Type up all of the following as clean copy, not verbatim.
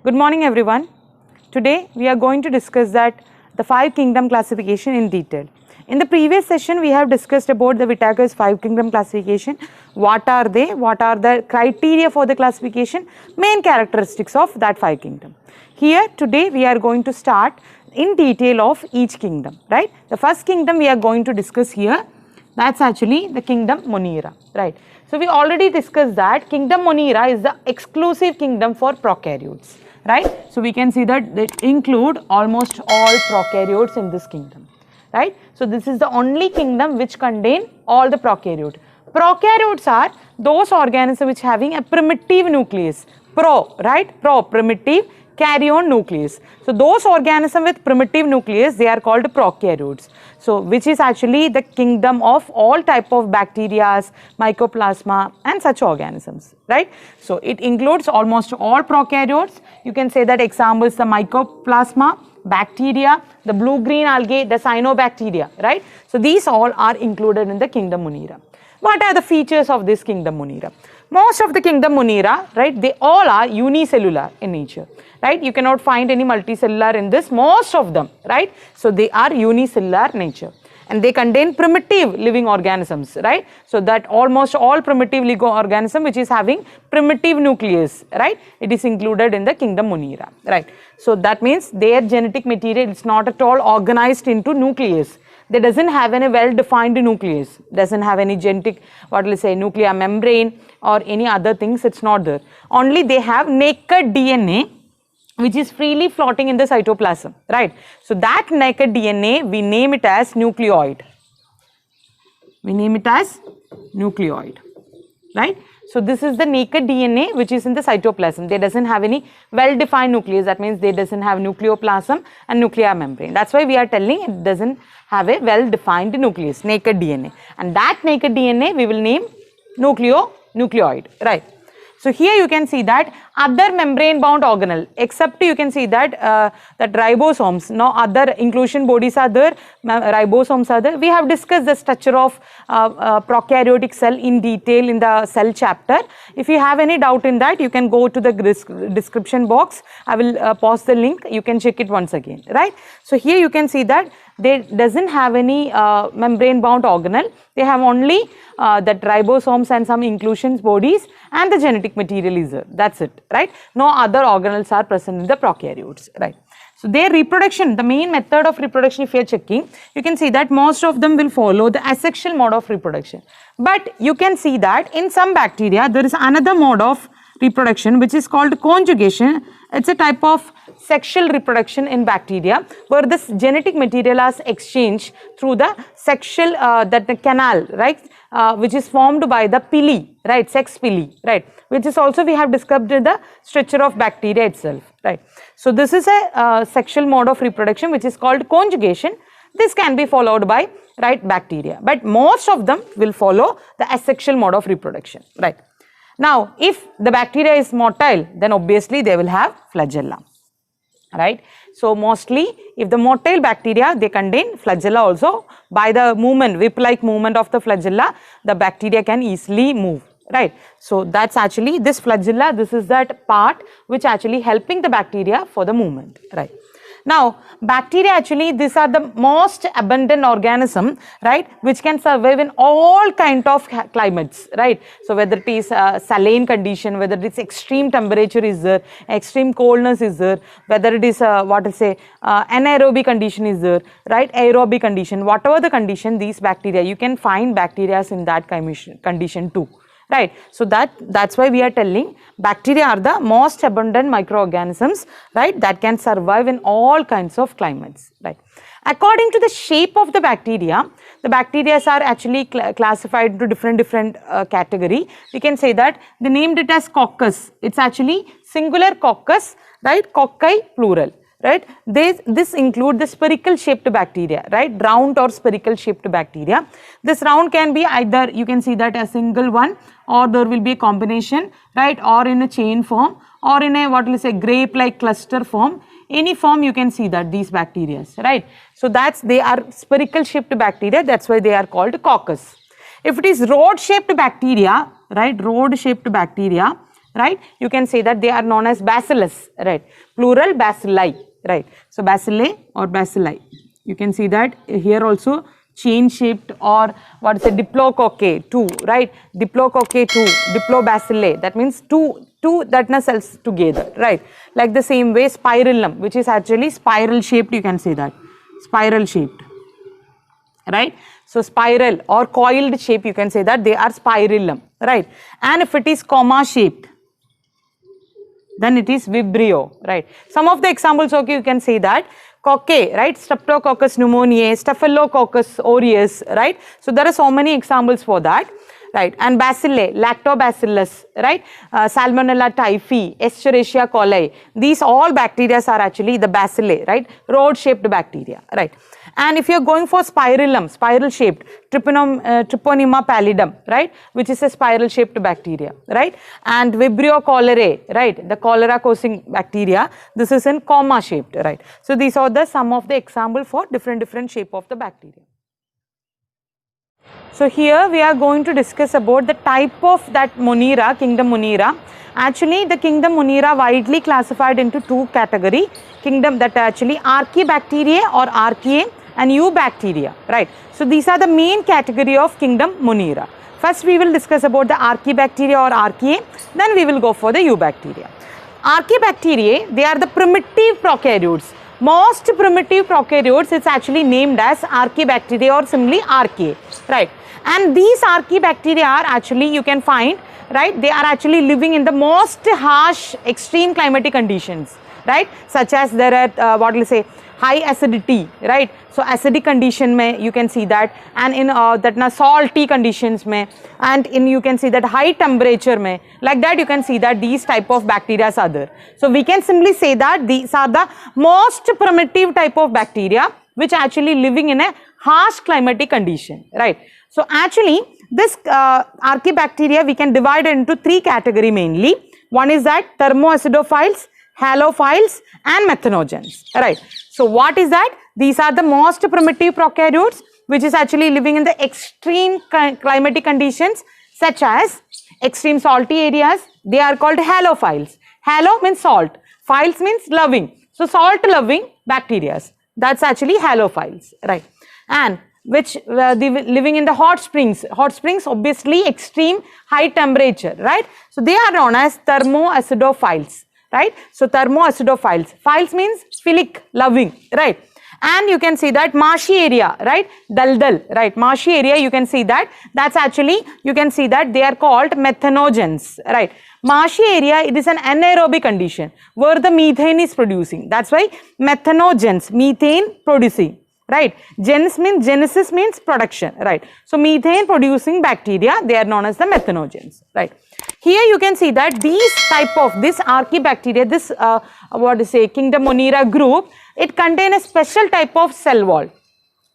Good morning everyone. Today we are going to discuss that the 5 kingdom classification in detail. In the previous session we have discussed about the Whittaker's 5 kingdom classification. What are they? What are the criteria for the classification? Main characteristics of that 5 kingdom. Here today we are going to start in detail of each kingdom, right? The first kingdom we are going to discuss here, that's actually the kingdom Monera, right? So we already discussed that kingdom Monera is the exclusive kingdom for prokaryotes, right? So we can see that they include almost all prokaryotes in this kingdom, right? So this is the only kingdom which contain all the prokaryote. Prokaryotes are those organisms which having a primitive nucleus, primitive caryon nucleus. So those organisms with primitive nucleus, they are called prokaryotes. So which is actually the kingdom of all type of bacteria, mycoplasma and such organisms, right? So it includes almost all prokaryotes. You can say that examples the mycoplasma, bacteria, the blue-green algae, the cyanobacteria, right? So these all are included in the kingdom Monera. What are the features of this kingdom Monera? Most of the kingdom Monera, right, they all are unicellular in nature, right? You cannot find any multicellular in this, most of them, right? So they are unicellular nature and they contain primitive living organisms, right? So that almost all primitive living organism which is having primitive nucleus, right? It is included in the kingdom Monera, right? So that means their genetic material is not at all organized into nucleus. They doesn't have any well-defined nucleus, doesn't have any genetic, what will say, nuclear membrane or any other things, it's not there. Only they have naked DNA which is freely floating in the cytoplasm, right? So that naked DNA, we name it as nucleoid. We name it as nucleoid, right? So this is the naked DNA which is in the cytoplasm. They doesn't have any well-defined nucleus. That means they doesn't have nucleoplasm and nuclear membrane. That's why we are telling it doesn't have a well-defined nucleus, naked DNA. And that naked DNA we will name nucleoid, right? So here you can see that other membrane bound organelle, except you can see that that ribosomes, no other inclusion bodies are there, ribosomes are there. We have discussed the structure of prokaryotic cell in detail in the cell chapter. If you have any doubt in that, you can go to the description box. I will post the link, you can check it once again, right? So here you can see that they doesn't have any membrane bound organelle. They have only that ribosomes and some inclusions bodies and the genetic material is there. That's it, right? No other organelles are present in the prokaryotes, right? So their reproduction, the main method of reproduction, if you are checking, you can see that most of them will follow the asexual mode of reproduction. But you can see that in some bacteria, there is another mode of reproduction which is called conjugation. It's a type of sexual reproduction in bacteria where this genetic material is exchanged through the sexual the canal, right, which is formed by the pili, right, sex pili, right, which is also we have described the structure of bacteria itself, right. So this is a sexual mode of reproduction which is called conjugation. This can be followed by, right, bacteria, but most of them will follow the asexual mode of reproduction, right. Now, if the bacteria is motile, then obviously they will have flagella, right. So, mostly if the motile bacteria, they contain flagella also. By the movement, whip-like movement of the flagella, the bacteria can easily move, right. So, that's actually this flagella, this is that part which actually helping the bacteria for the movement, right. Now, bacteria actually, these are the most abundant organism, right, which can survive in all kind of climates, right. So, whether it is saline condition, whether it is extreme temperature is there, extreme coldness is there, whether it is what to say, anaerobic condition is there, right, aerobic condition, whatever the condition, these bacteria, you can find bacteria in that condition too. Right. So that's why we are telling bacteria are the most abundant microorganisms, right, that can survive in all kinds of climates, right. According to the shape of the bacteria are actually classified into different category. We can say that they named it as coccus. It's actually singular coccus, right, cocci plural. Right, this include the spherical shaped bacteria, right, round or spherical shaped bacteria. This round can be either, you can see that a single one, or there will be a combination, right, or in a chain form, or in a what will say grape like cluster form. Any form you can see that these bacteria, right. So that's, they are spherical shaped bacteria, that's why they are called coccus. If it is rod shaped bacteria, right, rod shaped bacteria, right? You can say that they are known as bacillus, right? Plural bacilli, right? So bacilli or bacilli. You can see that here also chain shaped, or what is it, diplococcae, two, right? Diplococcae, two, diplobacilli, that means two that cells together, right? Like the same way spirillum, which is actually spiral shaped, you can say that, spiral shaped, right? So spiral or coiled shape, you can say that they are spirillum, right? And if it is comma shaped, then it is vibrio, right? Some of the examples, okay, you can say that coccae, right? Streptococcus pneumoniae, Staphylococcus aureus, right? So there are so many examples for that, right? And bacilli, lactobacillus, right? Salmonella typhi, Escherichia coli, these all bacteria are actually the bacilli, right? Rod shaped bacteria, right? And if you are going for spirillum, spiral shaped, Treponema pallidum, right, which is a spiral shaped bacteria, right? And Vibrio cholerae, right, the cholera causing bacteria, this is in comma shaped, right? So these are the some of the example for different shape of the bacteria. So here we are going to discuss about the type of that Monera, kingdom Monera. Actually the kingdom Monera widely classified into two category, kingdom that are actually Archaebacteriae or Archaea and Eubacteria, right? So these are the main category of kingdom Monera. First we will discuss about the Archaebacteria or Archaea, then we will go for the Eubacteria. Archaebacteriae, they are the primitive prokaryotes. Most primitive prokaryotes, it's actually named as Archaebacteria or simply Archaea, right? And these Archaebacteria are actually, you can find, right, they are actually living in the most harsh extreme climatic conditions, right? Such as there are what will say, high acidity, right? So acidic condition mein you can see that, and in that salty conditions mein, and in you can see that high temperature mein, like that you can see that these type of bacteria are there. So we can simply say that these are the most primitive type of bacteria which actually living in a harsh climatic condition, right? So actually this Archaebacteria we can divide into three category mainly. One is that thermoacidophiles, halophiles and methanogens, right? So what is that? These are the most primitive prokaryotes which is actually living in the extreme climatic conditions such as extreme salty areas. They are called halophiles. Halo means salt, philes means loving. So salt loving bacteria, that's actually halophiles, right? And which living in the hot springs obviously extreme high temperature, right? So they are known as thermoacidophiles, right? So thermoacidophiles, philes means philic, loving, right? And you can see that marshy area, right, daldal, right, marshy area, you can see that, that's actually, you can see that they are called methanogens, right? Marshy area, it is an anaerobic condition where the methane is producing, that's why methanogens, methane producing, right? Gens means, genesis means production, right? So methane producing bacteria, they are known as the methanogens, right? Here you can see that these type of this Archaebacteria, this what to say, kingdom Monera group, it contains a special type of cell wall,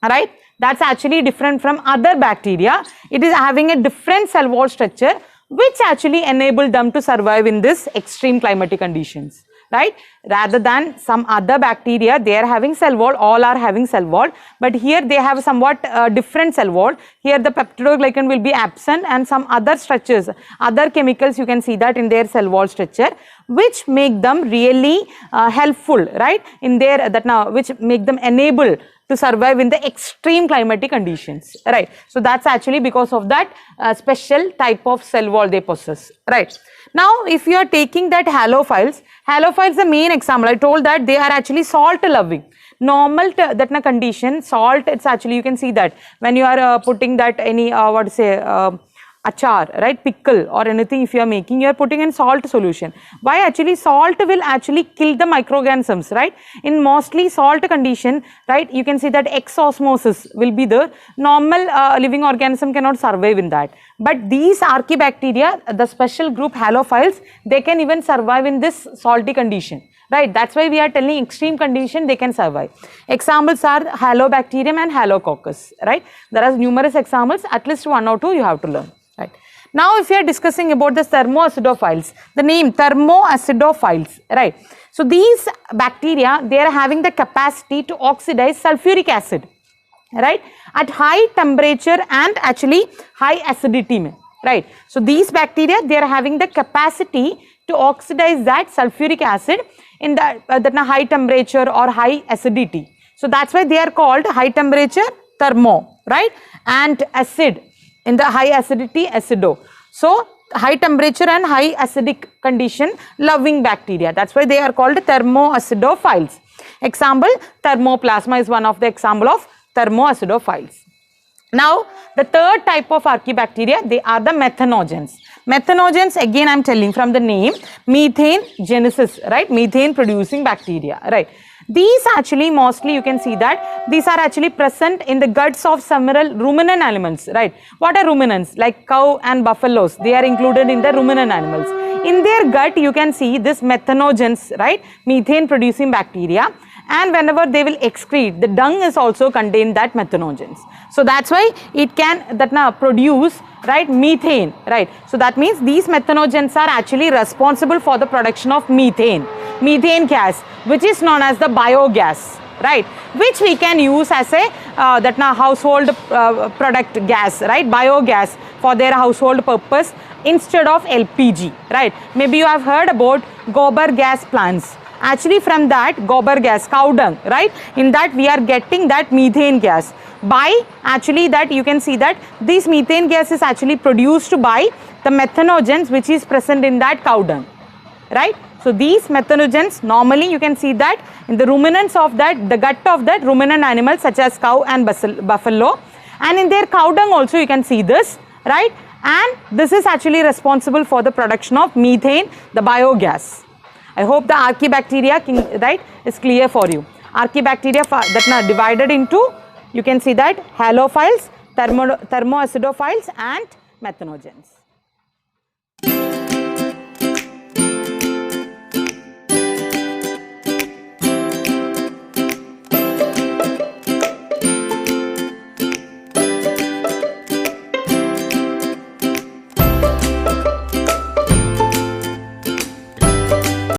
right? That's actually different from other bacteria. It is having a different cell wall structure which actually enable them to survive in this extreme climatic conditions, right? Rather than some other bacteria, they are having cell wall, all are having cell wall, but here they have somewhat different cell wall. Here the peptidoglycan will be absent and some other structures, other chemicals you can see that in their cell wall structure, which make them really helpful, right? In their, which make them enable to survive in the extreme climatic conditions, right? So that's actually because of that special type of cell wall they possess, right? Now if you are taking that halophiles, the main example, I told that they are actually salt loving. Normal that condition, salt, it's actually, you can see that when you are putting that any what to say, achar, right, pickle or anything, if you are making, you are putting in salt solution. Why? Actually salt will actually kill the microorganisms, right? In mostly salt condition, right, you can see that exosmosis will be there. Normal living organism cannot survive in that, but these Archaebacteria, the special group halophiles, they can even survive in this salty condition, right? That's why we are telling extreme condition they can survive. Examples are Halobacterium and Halococcus, right? There are numerous examples, at least one or two you have to learn. Right. Now if we are discussing about the thermoacidophiles, the name thermoacidophiles, right? So these bacteria, they are having the capacity to oxidize sulfuric acid, right, at high temperature and actually high acidity, right? So these bacteria, they are having the capacity to oxidize that sulfuric acid in that high temperature or high acidity. So that's why they are called high temperature thermo, right? And acid in the high acidity acido. So high temperature and high acidic condition loving bacteria. That's why they are called thermoacidophiles. Example, thermoplasma is one of the example of thermoacidophiles. Now, the third type of archaebacteria, they are the methanogens. Methanogens, again I am telling from the name, methane genesis, right? Methane producing bacteria, right? These actually mostly you can see that these are actually present in the guts of several ruminant animals, right? What are ruminants? Like cow and buffaloes, they are included in the ruminant animals. In their gut you can see this methanogens, right? Methane producing bacteria. And whenever they will excrete, the dung is also contained that methanogens. So that's why it can produce, right, methane, right? So that means these methanogens are actually responsible for the production of methane gas, which is known as the biogas, right? Which we can use as a household product gas, right? Biogas for their household purpose instead of LPG, right? Maybe you have heard about gobar gas plants. Actually from that gobar gas, cow dung, right, in that we are getting that methane gas by actually that you can see that this methane gas is actually produced by the methanogens which is present in that cow dung, right? So these methanogens normally you can see that in the ruminants of that, the gut of that ruminant animals such as cow and buffalo, and in their cow dung also you can see this, right? And this is actually responsible for the production of methane, the biogas. I hope the archaebacteria, right, is clear for you. Archaebacteria that are divided into, you can see that halophiles, thermoacidophiles and methanogens.